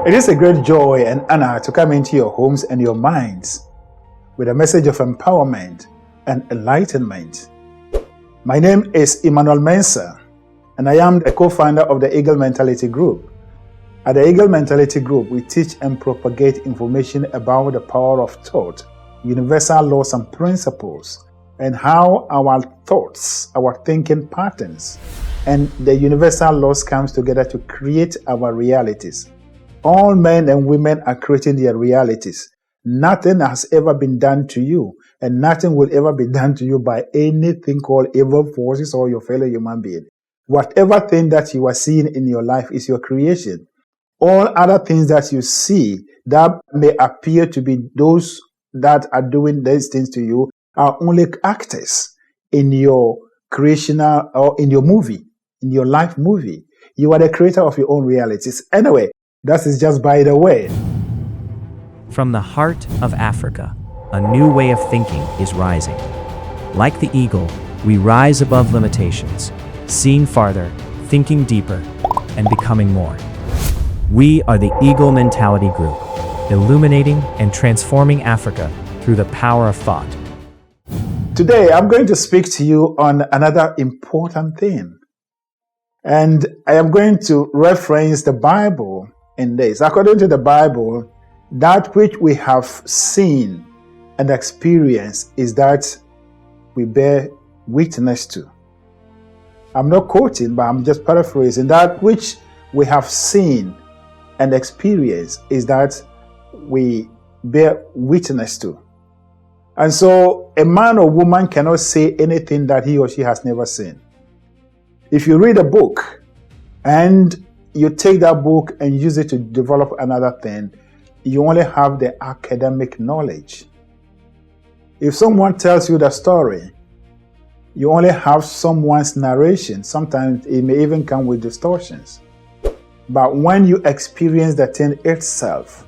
It is a great joy and honor to come into your homes and your minds with a message of empowerment and enlightenment. My name is Emmanuel Mensah, and I am the co-founder of the Eagle Mentality Group. At the Eagle Mentality Group, we teach and propagate information about the power of thought, universal laws and principles, and how our thoughts, our thinking patterns, and the universal laws comes together to create our realities. All men and women are creating their realities. Nothing has ever been done to you, and nothing will ever be done to you by anything called evil forces or your fellow human being. Whatever thing that you are seeing in your life is your creation. All other things that you see that may appear to be those that are doing these things to you are only actors in your creational or in your movie, in your life movie. You are the creator of your own realities. Anyway, that is just by the way. From the heart of Africa, a new way of thinking is rising. Like the eagle, we rise above limitations, seeing farther, thinking deeper, and becoming more. We are the Eagle Mentality Group, illuminating and transforming Africa through the power of thought. Today, I'm going to speak to you on another important thing. And I am going to reference the Bible in this. According to the Bible, that which we have seen and experienced is that we bear witness to. I'm not quoting, but I'm just paraphrasing. That which we have seen and experienced is that we bear witness to. And so a man or woman cannot say anything that he or she has never seen. If you read a book and you take that book and use it to develop another thing, you only have the academic knowledge. If someone tells you the story, you only have someone's narration. Sometimes it may even come with distortions. But when you experience the thing itself,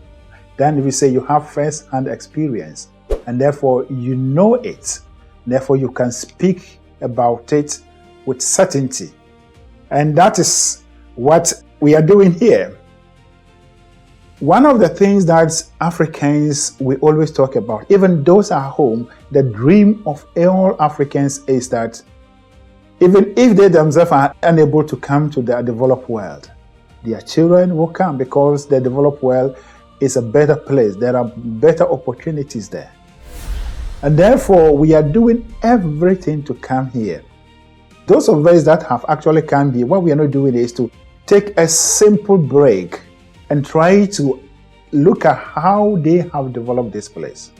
then we say you have first-hand experience, and therefore you know it. Therefore you can speak about it with certainty. And that is what we are doing here. One of the things that Africans we always talk about, even those at home, the dream of all Africans is that even if they themselves are unable to come to the developed world, their children will come because the developed world is a better place. There are better opportunities there. And therefore, we are doing everything to come here. Those of us that have actually come here, what we are not doing is to take a simple break and try to look at how they have developed this place.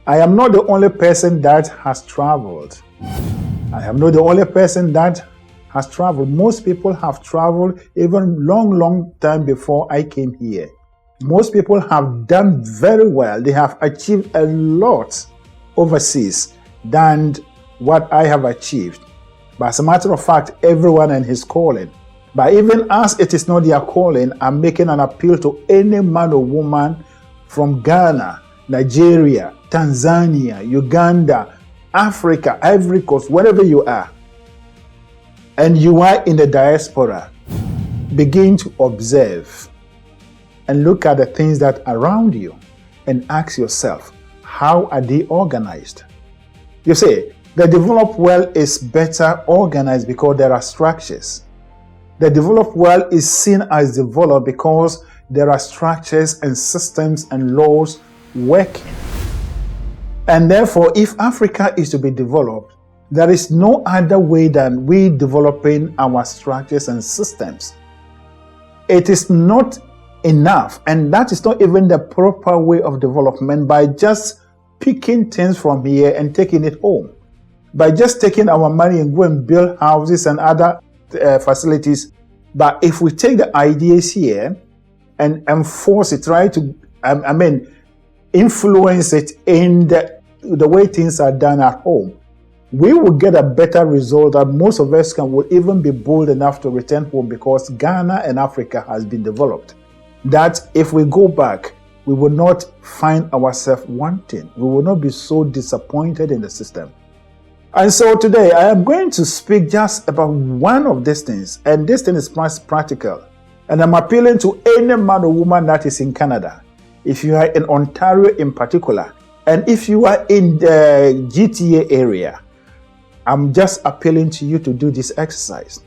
I am not the only person that has traveled. I am not the only person that has traveled. Most people have traveled even long time before I came here. Most people have done very well. They have achieved a lot overseas than what I have achieved. But as a matter of fact, everyone and his calling. But even as it is not their calling, I'm making an appeal to any man or woman from Ghana, Nigeria, Tanzania, Uganda, Africa, Ivory Coast, wherever you are, and you are in the diaspora, begin to observe and look at the things that are around you and ask yourself, how are they organized? You see, the developed world is better organized because there are structures. The developed world is seen as developed because there are structures and systems and laws working. And therefore, if Africa is to be developed, there is no other way than we developing our structures and systems. It is not enough, and that is not even the proper way of development by just picking things from here and taking it home. By just taking our money and go and build houses and other facilities. But if we take the ideas here and enforce it, try to, influence it in the way things are done at home, we will get a better result that most of us will even be bold enough to return home because Ghana and Africa has been developed. That if we go back, we will not find ourselves wanting. We will not be so disappointed in the system. And so today I am going to speak just about one of these things, and this thing is practical. And I'm appealing to any man or woman that is in Canada. If you are in Ontario in particular, and if you are in the GTA area, I'm just appealing to you to do this exercise.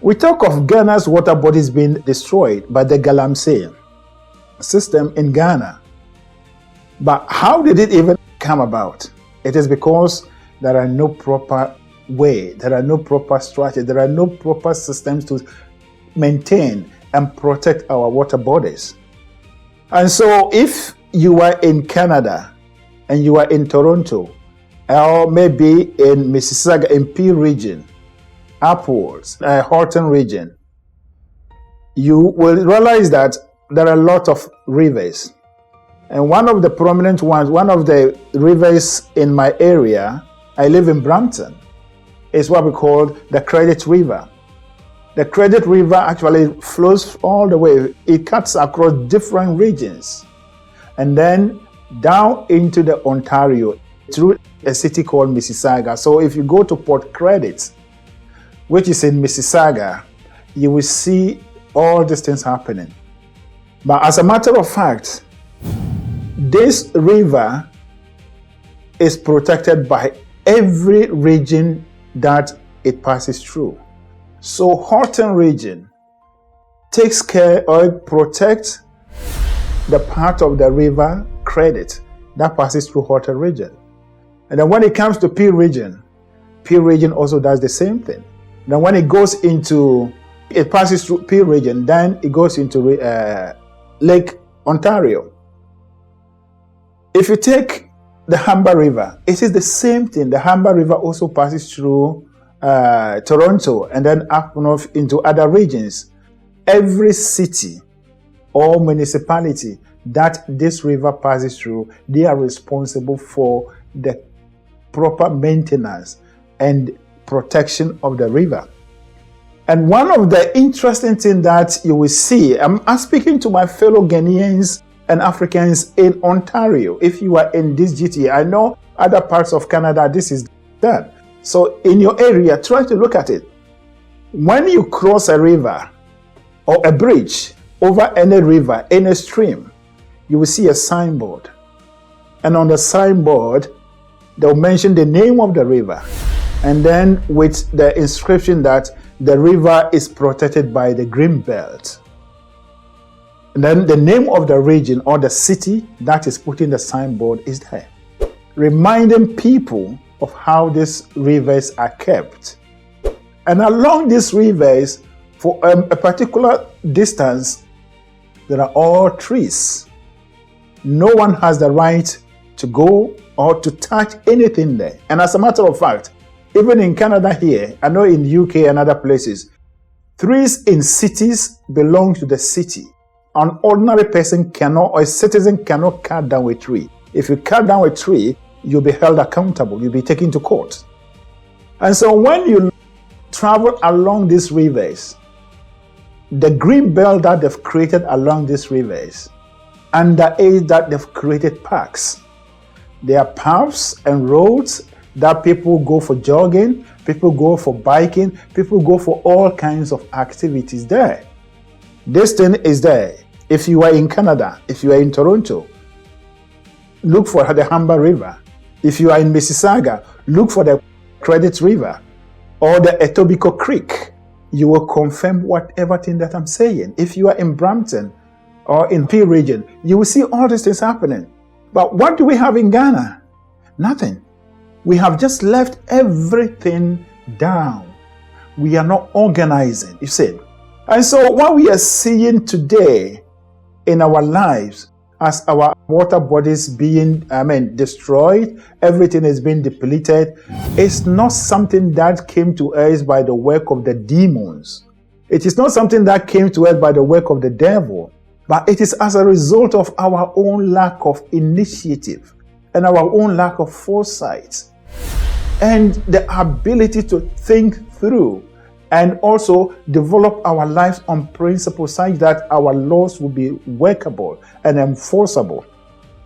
We talk of Ghana's water bodies being destroyed by the Galamsey system in Ghana. But how did it even come about? It is because there are no proper way, there are no proper strategy, there are no proper systems to maintain and protect our water bodies. And so if you are in Canada and you are in Toronto, or maybe in Mississauga, in P region, upwards, Horton region, you will realize that there are a lot of rivers. And one of the prominent ones, one of the rivers in my area, I live in Brampton, is what we call the Credit River. The Credit River actually flows all the way. It cuts across different regions and then down into the Ontario through a city called Mississauga. So if you go to Port Credit, which is in Mississauga, you will see all these things happening. But as a matter of fact, this river is protected by every region that it passes through. So Horton region takes care or protects the part of the river Credit that passes through Horton region. And then when it comes to P region also does the same thing. Then when it goes into, it passes through P region, then it goes into Lake Ontario. If you take the Humber River, it is the same thing. The Humber River also passes through Toronto and then up north into other regions. Every city or municipality that this river passes through, they are responsible for the proper maintenance and protection of the river. And one of the interesting things that you will see, I'm speaking to my fellow Ghanaians and Africans in Ontario. If you are in this GTA, I know other parts of Canada, this is done. So in your area, try to look at it. When you cross a river or a bridge over any river, any stream, you will see a signboard. And on the signboard, they'll mention the name of the river. And then with the inscription that the river is protected by the Green Belt. And then the name of the region or the city that is putting the signboard is there, reminding people of how these rivers are kept. And along these rivers, for a particular distance, there are all trees. No one has the right to go or to touch anything there. And as a matter of fact, even in Canada here, I know in the UK and other places, trees in cities belong to the city. An ordinary person cannot, or a citizen cannot cut down a tree. If you cut down a tree, you'll be held accountable, you'll be taken to court. And so when you travel along these rivers, the green belt that they've created along these rivers, and the age that they've created parks. There are paths and roads that people go for jogging, people go for biking, people go for all kinds of activities there. This thing is there. If you are in Canada, if you are in Toronto, look for the Humber River. If you are in Mississauga, look for the Credit River or the Etobicoke Creek. You will confirm whatever thing that I'm saying. If you are in Brampton or in P region, you will see all these things happening. But what do we have in Ghana? Nothing. We have just left everything down. We are not organizing, you see. And so what we are seeing today in our lives, as our water bodies being, destroyed, everything is being depleted, it's not something that came to us by the work of the demons. It is not something that came to us by the work of the devil, but it is as a result of our own lack of initiative and our own lack of foresight and the ability to think through and also develop our lives on principles such that our laws will be workable and enforceable.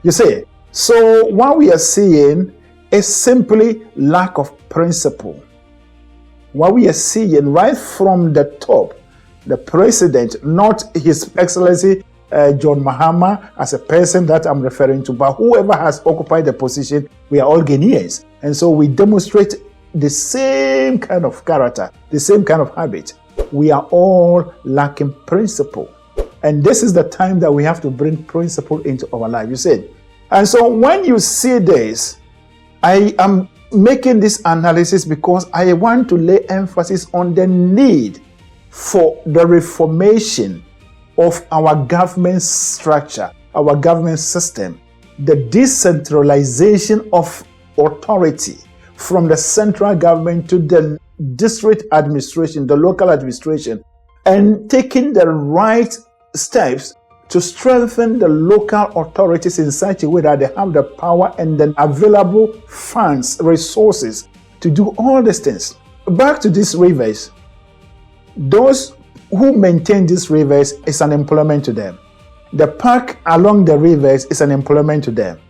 You see, so what we are seeing is simply lack of principle. What we are seeing right from the top the president, not His Excellency John Mahama as a person that I'm referring to, but whoever has occupied the position, we are all Ghanaians. And so we demonstrate the same kind of character, the same kind of habit. We are all lacking principle. And this is the time that we have to bring principle into our life, you see. And so when you see this, I am making this analysis because I want to lay emphasis on the need for the reformation of our government structure, our government system, the decentralization of authority from the central government to the district administration, the local administration, and taking the right steps to strengthen the local authorities in such a way that they have the power and the available funds, resources to do all these things. Back to these rivers, those who maintain these rivers is an employment to them. The park along the rivers is an employment to them.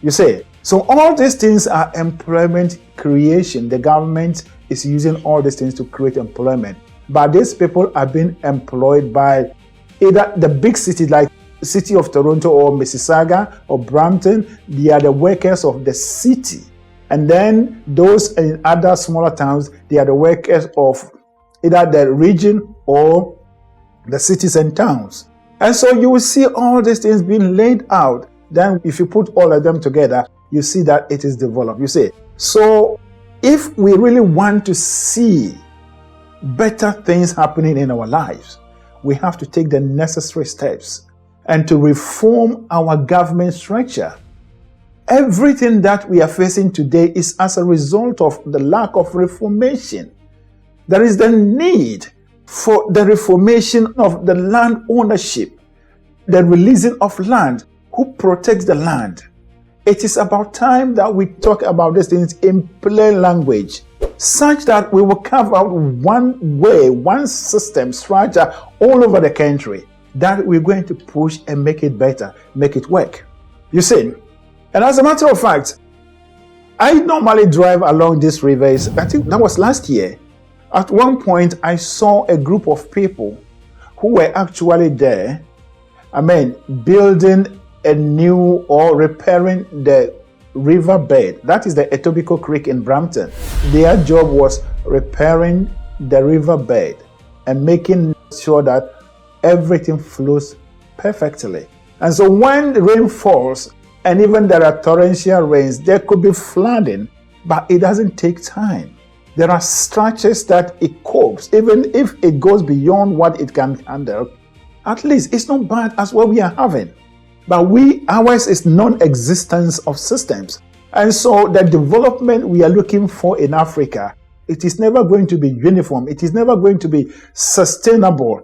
You see, so all these things are employment creation. The government is using all these things to create employment. But these people are being employed by either the big cities like the city of Toronto or Mississauga or Brampton. They are the workers of the city. And then those in other smaller towns, they are the workers of either the region or the cities and towns. And so you will see all these things being laid out. Then if you put all of them together, you see that it is developed. You see, so if we really want to see better things happening in our lives, we have to take the necessary steps and to reform our government structure. Everything that we are facing today is as a result of the lack of reformation. There is the need for the reformation of the land ownership, the releasing of land. Who protects the land? It is about time that we talk about these things in plain language, such that we will carve out one way, one system, structure all over the country that we're going to push and make it better, make it work. You see, and as a matter of fact, I normally drive along these rivers. I think that was last year. At one point, I saw a group of people who were actually there, building a new or repairing the riverbed. That is the Etobicoke Creek in Brampton. Their job was repairing the riverbed and making sure that everything flows perfectly. And so when rain falls, and even there are torrential rains, there could be flooding, but it doesn't take time. There are stretches that it copes, even if it goes beyond what it can handle. At least it's not bad as what we are having. But ours is non-existence of systems. And so the development we are looking for in Africa, it is never going to be uniform. It is never going to be sustainable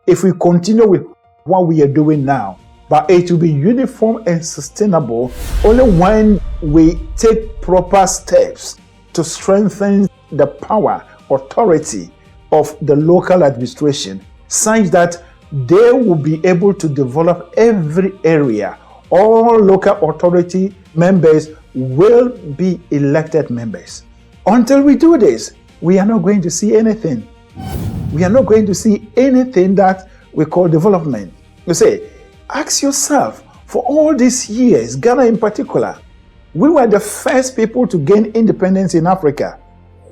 if we continue with what we are doing now. But it will be uniform and sustainable only when we take proper steps to strengthen the power, authority of the local administration, such that they will be able to develop every area. All local authority members will be elected members. Until we do this, we are not going to see anything. We are not going to see anything that we call development. You say, ask yourself, for all these years, Ghana in particular, we were the first people to gain independence in Africa.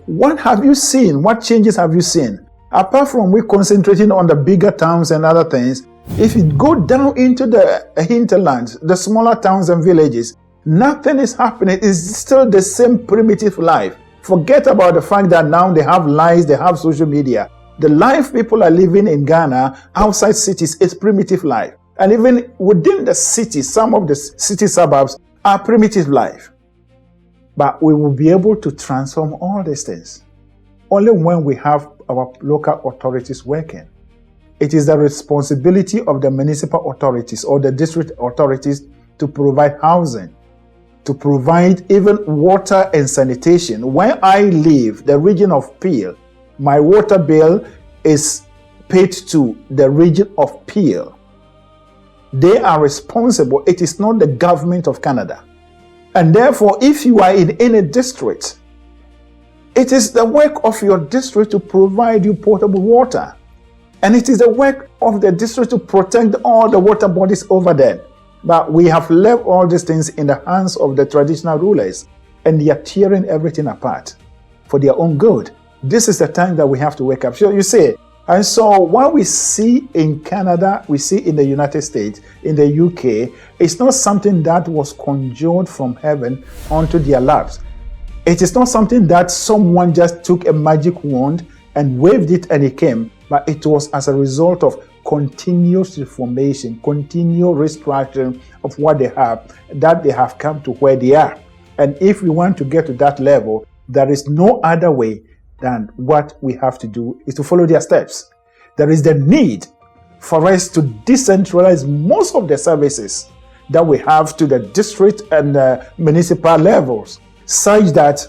What have you seen? What changes have you seen? Apart from we concentrating on the bigger towns and other things, if you go down into the hinterlands, the smaller towns and villages, nothing is happening. It's still the same primitive life. Forget about the fact that now they have lights, they have social media. The life people are living in Ghana, outside cities, is primitive life. And even within the city, some of the city suburbs are primitive life. But we will be able to transform all these things only when we have our local authorities working. It is the responsibility of the municipal authorities or the district authorities to provide housing, to provide even water and sanitation. Where I live, the region of Peel, my water bill is paid to the region of Peel. They are responsible. It is not the government of Canada. And therefore, if you are in any district, it is the work of your district to provide you potable water. And it is the work of the district to protect all the water bodies over there. But we have left all these things in the hands of the traditional rulers, and they are tearing everything apart for their own good. This is the time that we have to wake up. So you see, and so what we see in Canada, we see in the United States, in the UK, it's not something that was conjured from heaven onto their laps. It is not something that someone just took a magic wand and waved it and it came, but it was as a result of continuous reformation, continual restructuring of what they have, that they have come to where they are. And if we want to get to that level, there is no other way than what we have to do is to follow their steps. There is the need for us to decentralize most of the services that we have to the district and municipal levels, such that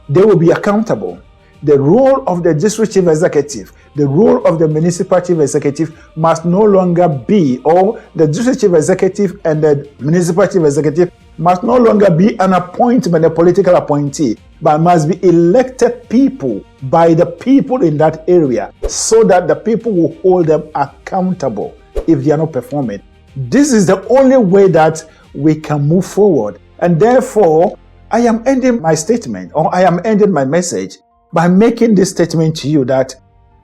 they will be accountable. The role of the district chief executive, the role of the municipal chief executive must no longer be, or the district chief executive and the municipal chief executive must no longer be an appointment, a political appointee, but must be elected people by the people in that area, so that the people will hold them accountable if they are not performing. This is the only way that we can move forward. And therefore, I am ending my statement, or I am ending my message by making this statement to you that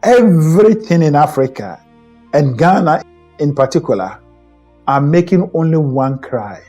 everything in Africa, and Ghana in particular, are making only one cry.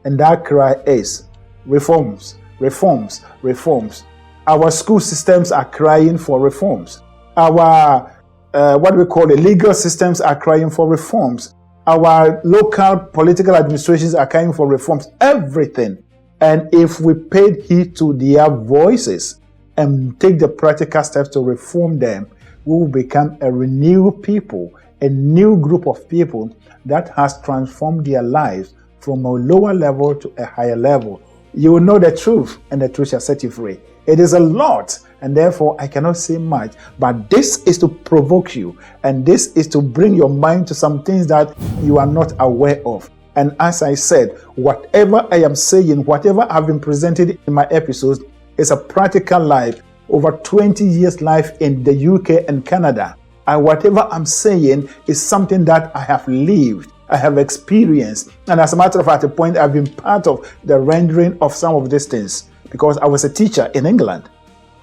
And that cry is reforms, reforms, reforms. Our school systems are crying for reforms. Our, legal systems are crying for reforms. Our local political administrations are crying for reforms. Everything. And if we paid heed to their voices and take the practical steps to reform them, we will become a renewed people, a new group of people that has transformed their lives from a lower level to a higher level. You will know the truth, and the truth shall set you free. It is a lot, and therefore I cannot say much, but this is to provoke you, and this is to bring your mind to some things that you are not aware of. And as I said, whatever I am saying, whatever I've been presented in my episodes, is a practical life, over 20 years life in the UK and Canada. And whatever I'm saying is something that I have lived, I have experienced. And as a matter of fact, at a point, I've been part of the rendering of some of these things because I was a teacher in England.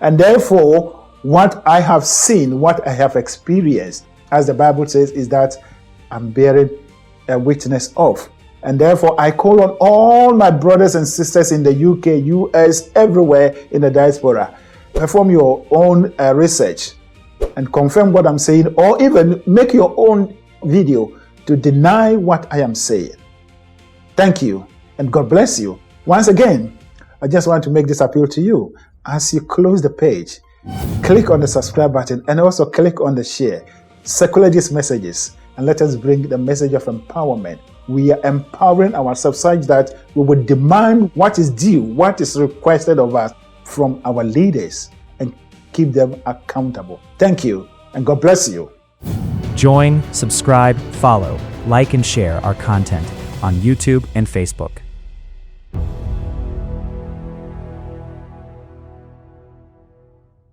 And therefore, what I have seen, what I have experienced, as the Bible says, is that I'm bearing a witness of. And therefore, I call on all my brothers and sisters in the UK, US, everywhere in the diaspora, perform your own research and confirm what I'm saying, or even make your own video to deny what I am saying. Thank you, and God bless you. Once again, I just want to make this appeal to you. As you close the page, click on the subscribe button and also click on the share. Circulate these messages and let us bring the message of empowerment. We are empowering ourselves such that we will demand what is due, what is requested of us from our leaders, and keep them accountable. Thank you, and God bless you. Join, subscribe, follow, like, and share our content on YouTube and Facebook.